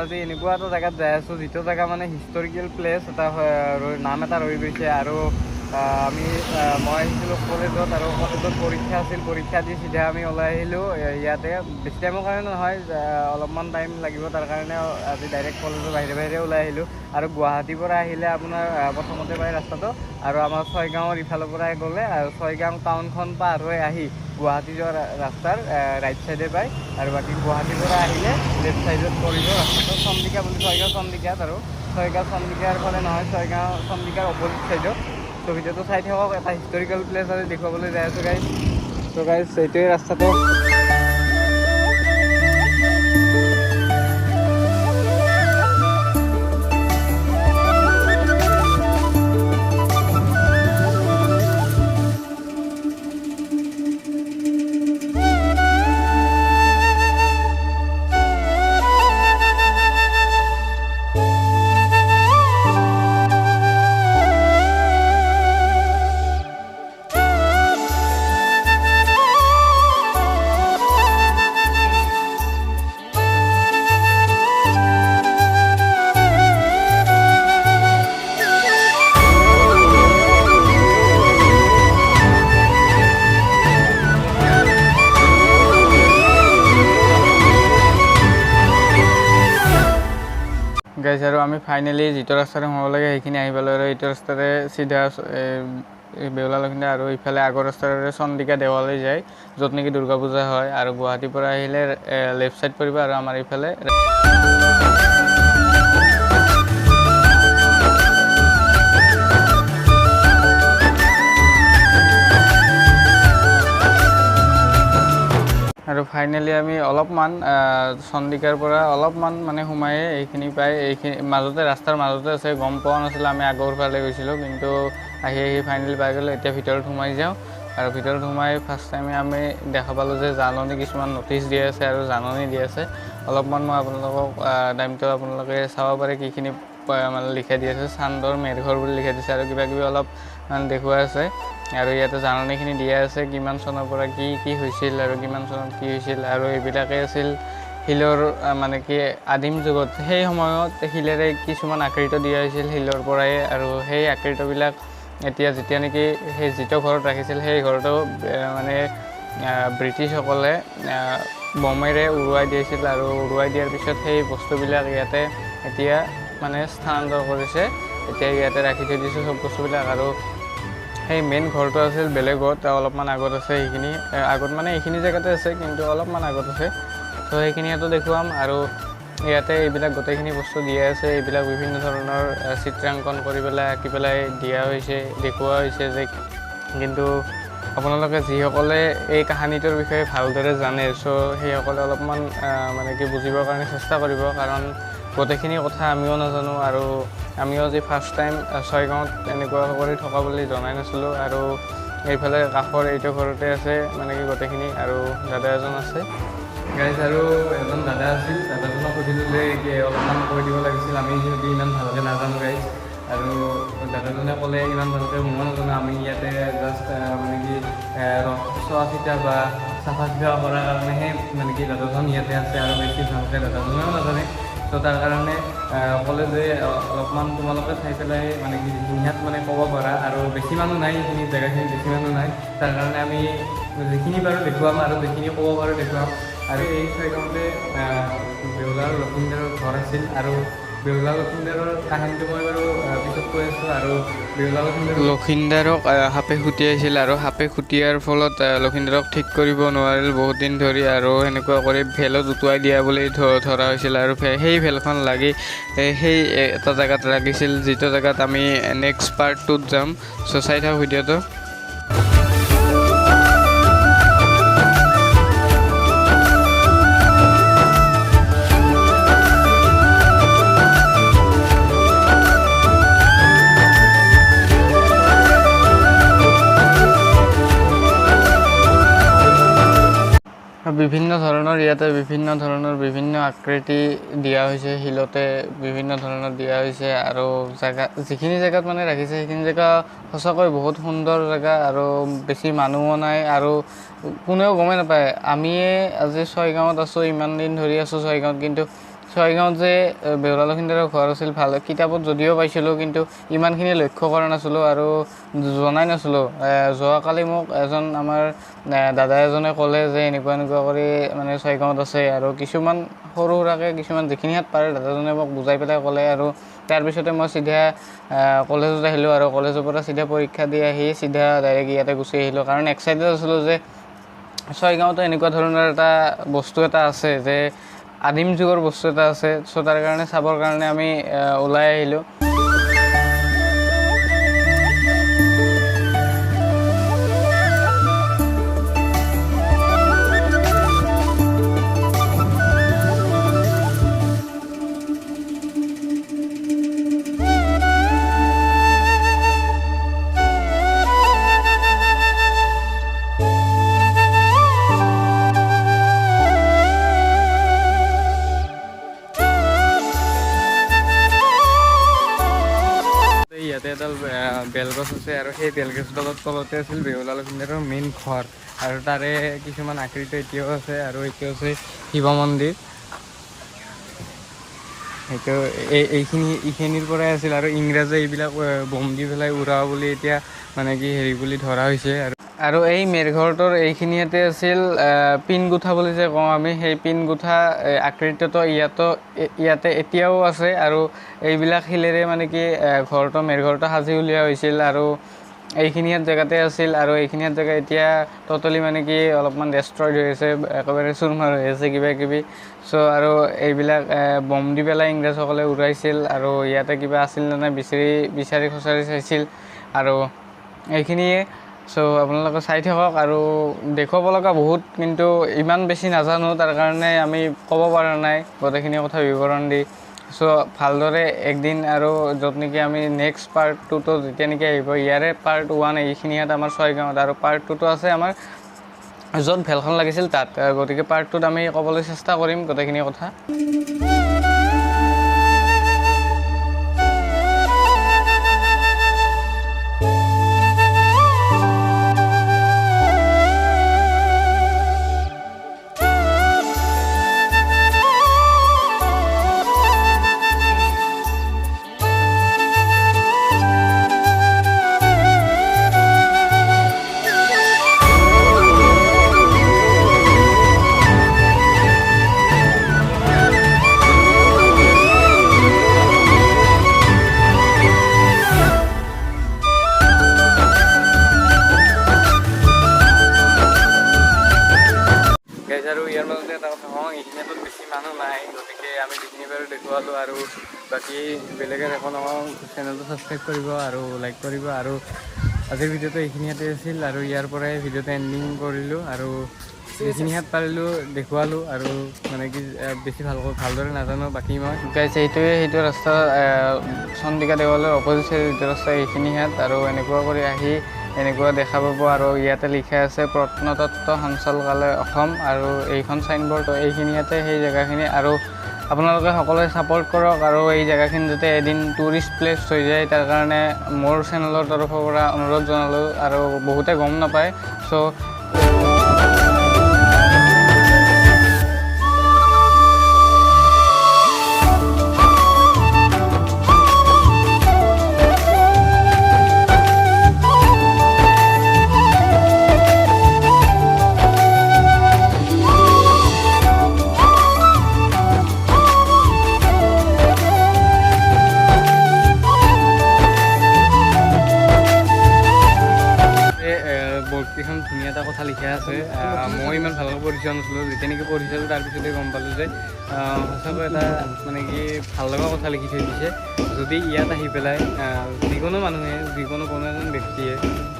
আজি এনেকুৱা এটা জেগাত যাই আছোঁ যিটো জেগা মানে হিষ্টৰিকেল প্লেচ এটা নাম এটা ৰৈ গৈছে। আৰু মই আহিছিলোঁ কলেজত, আৰু কলেজত পৰীক্ষা আছিল। পৰীক্ষা দি চিধা আমি ওলাই আহিলোঁ ইয়াতে। বেছি টাইমৰ কাৰণে নহয়, অলপমান টাইম লাগিব, তাৰ কাৰণে আজি ডাইৰেক্ট কলেজৰ বাহিৰে ওলাই আহিলোঁ। আৰু গুৱাহাটীৰ পৰা আহিলে আপোনাৰ প্ৰথমতে পায় ৰাস্তাটো, আৰু আমাৰ ছয়গাঁৱৰ ইফালৰ পৰাই গ'লে আৰু ছয়গাঁও টাউনখন পাৰ হৈ আহি গুৱাহাটী যোৱা ৰাস্তাৰ ৰাইট চাইডে পায়। আৰু বাকী গুৱাহাটীৰ পৰা আহিলে লেফ্ট চাইডত পৰিব ৰাস্তাটো, চন্দিকা বুলি, ছয়গাঁও চন্দিকাত। আৰু ছয়গাঁও চন্দিকাৰ ফালে নহয়, ছয়গাঁও চন্দিকাৰ অপজিট চাইডত। ত' ভিডিঅ'টো চাই থাকক, এটা হিষ্টৰিকেল প্লেচ আজি দেখুৱাবলৈ যাই আছোঁ গাইজ। ত' গাইজ এইটোৱে ৰাস্তাটো। গাইজ আৰু আমি ফাইনেলি যিটো ৰাস্তাৰে সোমাব লাগে সেইখিনি আহি পালোঁ। আৰু এইটো ৰাস্তাৰে চিধা বেউলা লখিন্দৰ, আৰু ইফালে আগৰ ৰাস্তাৰে চন্দিকা দেৱালয় যায়, য'ত নেকি দুৰ্গা পূজা হয়। আৰু গুৱাহাটীৰ পৰা আহিলে লেফ্ট চাইড পৰিব, আৰু আমাৰ ইফালে আৰু ফাইনেলি আমি অলপমান চন্দিকাৰ পৰা অলপমান মানে সোমাই এইখিনি পাই, এইখিনি মাজতে ৰাস্তাৰ মাজতে আছে। গম পোৱা নাছিলোঁ, আমি আগৰ ফালে গৈছিলোঁ, কিন্তু আহি ফাইনেলি পাই গ'লোঁ। এতিয়া ভিতৰত সোমাই যাওঁ। আৰু ভিতৰত সোমাই ফাৰ্ষ্ট টাইমে আমি দেখা পালোঁ যে জাননী কিছুমান ন'টিচ দিয়া আছে আৰু জাননী দিয়া আছে। অলপমান মই আপোনালোকক টাইমটো আপোনালোকে চাব পাৰে কিখিনি মানে লিখা দি আছে। চান্দৰ মেৰঘৰ বুলি লিখা দিছে, আৰু কিবা কিবি অলপ দেখুওৱা আছে। আৰু ইয়াতে জাননীখিনি দিয়া আছে, কিমান চনৰ পৰা কি হৈছিল আৰু কিমান চনত কি হৈছিল। আৰু এইবিলাকেই আছিল শিলৰ, মানে কি আদিম যুগত সেই সময়ত শিলেৰে কিছুমান আকৃতি দিয়া হৈছিল শিলৰ পৰাই। আৰু সেই আকৃতিবিলাক এতিয়া যেতিয়া নেকি সেই যিটো ঘৰত ৰাখিছিল, সেই ঘৰটো মানে ব্ৰিটিছসকলে বমেৰে উৰুৱাই দিছিল। আৰু উৰুৱাই দিয়াৰ পিছত সেই বস্তুবিলাক ইয়াতে এতিয়া মানে স্থানান্তৰ কৰিছে। এতিয়া ইয়াতে ৰাখি থৈ দিছে চব বস্তুবিলাক। আৰু সেই মেইন ঘৰটো আছিল বেলেগত, অলপমান আগত আছে। সেইখিনি আগত মানে এইখিনি জেগাতে আছে, কিন্তু অলপমান আগত আছে। ত' সেইখিনি ইয়াতো দেখুৱাম। আৰু ইয়াতে এইবিলাক গোটেইখিনি বস্তু দিয়া আছে। এইবিলাক বিভিন্ন ধৰণৰ চিত্ৰাংকন কৰি পেলাই আঁকি পেলাই দিয়া হৈছে, দেখুওৱা হৈছে যে, কিন্তু আপোনালোকে যিসকলে এই কাহিনীটোৰ বিষয়ে ভালদৰে জানে, চ' সেইসকলে অলপমান মানে কি বুজিবৰ কাৰণে চেষ্টা কৰিব, কাৰণ গোটেইখিনি কথা আমিও নাজানো। আৰু আমিও আজি ফাৰ্ষ্ট টাইম ছয়গাঁৱত এনেকুৱা কৰি থকা বুলি জনাই নাছিলোঁ। আৰু এইফালে কাষৰ এইটো ঘৰতে আছে মানে কি গোটেইখিনি। আৰু দাদা এজন আছে গাইজ, আৰু এজন দাদা আছিল। দাদাজনক সুধিলোঁ যে অলপমান কৈ দিব লাগিছিল, আমি যিহেতু ইমান ভালকৈ নাজানো গাইজ। আৰু দাদাজনে ক'লে ইমান ভালকৈ ময়ো নাজানো, আমি ইয়াতে জাষ্ট মানে কি চোৱা চিতা বা চাফা চিতা কৰাৰ কাৰণেহে মানে কি দাদাজন ইয়াতে আছে, আৰু বেছি ভালকৈ দাদাজনেও নাজানে। ত' তাৰ কাৰণে ক'লে যে অলপমান তোমালোকে চাই পেলাই মানে কি যিখিনিত মানে ক'ব পাৰা, আৰু বেছি মানুহ নাই এইখিনি জেগাখিনিত, বেছি মানুহ নাই। তাৰ কাৰণে আমি যিখিনি পাৰোঁ দেখুৱাম, আৰু যিখিনি ক'ব পাৰোঁ দেখুৱাম। আৰু এই ছয়গাঁৱতে বেউলা লখিন্দৰৰ ঘৰ আছিল। আৰু বেউলা লখিন্দৰৰ কাহিনীটো মই বাৰু পিছত কৈ আছোঁ। আৰু বেউলা লখিন্দৰক সাপে খুটিয়াইছিল, আৰু সাপে খুটিয়াৰ ফলত লখিন্দৰক ঠিক কৰিব নোৱাৰিল বহুত দিন ধৰি, আৰু সেনেকুৱা কৰি ভেলত উটুৱাই দিয়া বুলি ধৰা হৈছিল। আৰু সেই ভেলখন লাগি সেই এটা জেগাত লাগিছিল, যিটো জেগাত আমি নেক্সট পাৰ্ট 2ত যাম। চ' চাই থাকক ভিডিঅ'টো। বিভিন্ন ধৰণৰ ইয়াতে বিভিন্ন আকৃতি দিয়া হৈছে, শিলতে বিভিন্ন ধৰণৰ দিয়া হৈছে। আৰু যিখিনি জেগাত মানে ৰাখিছে সেইখিনি জেগা সঁচাকৈ বহুত সুন্দৰ জেগা, আৰু বেছি মানুহো নাই, আৰু কোনেও গমেই নাপায়। আমিয়ে আজি ছয়গাঁৱত আছোঁ, ইমান দিন ধৰি আছোঁ ছয়গাঁৱত, কিন্তু ছয়গাঁৱত যে বেউলা লক্ষীন্দৰৰ ঘৰ আছিল ভাল কিতাপত যদিও পাইছিলোঁ কিন্তু ইমানখিনি লক্ষ্য কৰা নাছিলোঁ আৰু জনাই নাছিলোঁ। যোৱাকালি মোক এজন আমাৰ দাদা এজনে ক'লে যে এনেকুৱা কৰি মানে ছয়গাঁৱত আছে আৰু কিছুমান সৰু সুৰাকৈ কিছুমান যিখিনি হাত পাৰে দাদাজনে মোক বুজাই পেলাই ক'লে আৰু তাৰপিছতে মই চিধা কলেজত আহিলোঁ আৰু কলেজৰ পৰা চিধা পৰীক্ষা দি আহি চিধা ডাইৰেক্ট ইয়াতে গুচি আহিলোঁ কাৰণ এক্সাইটেড আছিলোঁ যে ছয়গাঁৱতো এনেকুৱা ধৰণৰ এটা বস্তু এটা আছে যে আদিম যুগৰ বস্তু এটা আছে চ' তাৰ কাৰণে চাবৰ কাৰণে আমি ওলাই আহিলোঁ। ইয়াতে এডাল বেলগছ আছে আৰু সেই বেলগছডালৰ তলতে আছিল বেউলা লক্ষীন্দৰৰ মেইন ঘৰ আৰু তাৰে কিছুমান আকৃতি এতিয়াও আছে আৰু এইটো আছে শিৱ মন্দিৰ। সেইটো এইখিনিৰ পৰাই আছিল আৰু ইংৰাজে এইবিলাক বম দি পেলাই উৰাও বুলি এতিয়া মানে কি হেৰি বুলি ধৰা হৈছে। আৰু এই মেৰঘৰটোৰ এইখিনিতে আছিল পিন গুঠা বুলি যে কওঁ আমি সেই পিন গুঠা আকৃতিটো ইয়াতে এতিয়াও আছে আৰু এইবিলাক শিলেৰে মানে কি ঘৰটো মেৰঘৰটো সাজি উলিওৱা হৈছিল আৰু এইখিনিত জেগাতে আছিল আৰু এইখিনিত জেগা এতিয়া ট'টেলি মানে কি অলপমান ডেষ্ট্ৰইড হৈ আছে একেবাৰে চুৰমাৰ হৈ আছে কিবা কিবি চ' আৰু এইবিলাক বম দি পেলাই ইংৰাজসকলে উৰাইছিল আৰু ইয়াতে কিবা আছিল নে নাই বিচাৰি খুচাৰি চাইছিল আৰু এইখিনিয়ে। চ' আপোনালোকে চাই থাকক আৰু দেখুৱাব লগা বহুত কিন্তু ইমান বেছি নাজানো তাৰ কাৰণে আমি ক'ব পৰা নাই গোটেইখিনি কথা বিৱৰণ দি। চ' ভালদৰে একদিন আৰু য'ত নেকি আমি নেক্সট পাৰ্ট 2টো যেতিয়া নেকি আহিব ইয়াৰে পাৰ্ট 1 এইখিনিত আমাৰ ছয়গাঁৱত আৰু পাৰ্ট 2টো আছে আমাৰ য'ত ভেলখন লাগিছিল তাত, গতিকে পাৰ্ট 2ত আমি ক'বলৈ চেষ্টা কৰিম গোটেইখিনি কথা। আৰু ইয়াৰ মাজতে এটা কথা কওঁ, এইখিনিতো বেছি মানুহ নাই, গতিকে আমি যিখিনি বাৰু দেখুৱালোঁ আৰু বাকী বেলেগে একো নকওঁ, চেনেলটো ছাবস্ক্ৰাইব কৰিব আৰু লাইক কৰিব আৰু আজিৰ ভিডিঅ'টো এইখিনিতে আছিল আৰু ইয়াৰ পৰাই ভিডিঅ'টো এণ্ডিং কৰিলোঁ আৰু যিখিনি হাত পাৰিলোঁ দেখুৱালোঁ আৰু মানে কি বেছি ভালদৰে নাজানো বাকী মই গাইছে সেইটো ৰাস্তা চন্দিকা দেৱালয়ৰ অপজিট চাইডৰ যিটো ৰাস্তা এইখিনি হাত আৰু এনেকুৱা কৰি আহি এনেকুৱা দেখা পাব আৰু ইয়াতে লিখা আছে প্ৰত্নতত্ত্ব সঞ্চালকালয় অসম আৰু এইখন চাইনবৰ্ড এইখিনিতে সেই জেগাখিনি আৰু আপোনালোকে সকলোৱে ছাপোৰ্ট কৰক আৰু এই জেগাখিনি যাতে এদিন টুৰিষ্ট প্লেচ হৈ যায় তাৰ কাৰণে মোৰ চেনেলৰ তৰফৰ পৰা অনুৰোধ জনালোঁ আৰু বহুতে গম নাপায় চ' বৰ্ডকেইখন ধুনীয়া এটা কথা লিখা আছে। মই ইমান ভালকৈ পঢ়িছোৱা নাছিলোঁ, যেতিয়া নেকি পঢ়িছিলোঁ তাৰপিছতে গম পালোঁ যে সঁচাকৈ এটা মানে কি ভাল লগা কথা লিখি থৈ দিছে। যদি ইয়াত আহি পেলাই যিকোনো মানুহে কোনো এজন ব্যক্তিয়ে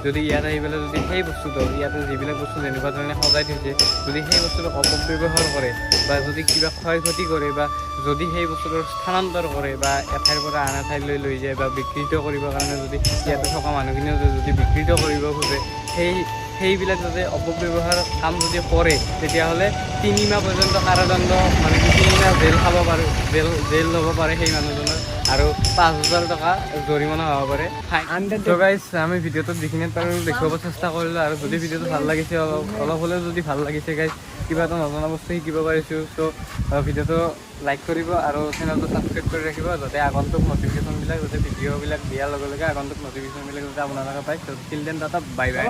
যদি ইয়াত আহি পেলাই যদি সেই বস্তুটো ইয়াতে যিবিলাক বস্তু যেনেকুৱা ধৰণে সজাই থৈছে যদি সেই বস্তুটো অপব্যৱহাৰ কৰে বা যদি কিবা ক্ষয় ক্ষতি কৰে বা যদি সেই বস্তুটোৰ স্থানান্তৰ কৰে বা এঠাইৰ পৰা আন এঠাইলৈ লৈ যায় বা বিকৃত কৰিবৰ কাৰণে যদি ইয়াতে থকা মানুহখিনিও যদি বিকৃত কৰিব খোজে সেইবিলাক যাতে অপব্যৱহাৰ কাম যদি কৰে তেতিয়াহ'লে 3 মাহ পৰ্যন্ত কাৰাদণ্ড মানে 3 মাহ জেল খাব পাৰে, জেল ল'ব পাৰে সেই মানুহজনৰ, আৰু 5,000 টকা জৰিমনা হ'ব পাৰে। তো গাইজ আমি ভিডিঅ'টোত যিখিনি পাৰোঁ দেখুৱাব চেষ্টা কৰিলোঁ, আৰু যদি ভিডিঅ'টো ভাল লাগিছে অলপ হ'লেও যদি ভাল লাগিছে গাইজ, কিবা এটা নজনা বস্তু শিকিব পাৰিছোঁ, ত' ভিডিঅ'টো লাইক কৰিব আৰু চেনেলটো ছাবস্ক্ৰাইব কৰি ৰাখিব, যাতে আগন্তুক নটিফিকেশ্যনবিলাক, যাতে ভিডিঅ'বিলাক দিয়াৰ লগে লগে আগন্তুক নটিফিকেশ্যনবিলাক যাতে আপোনালোকে পায়। ত' till then Tata, bye bye.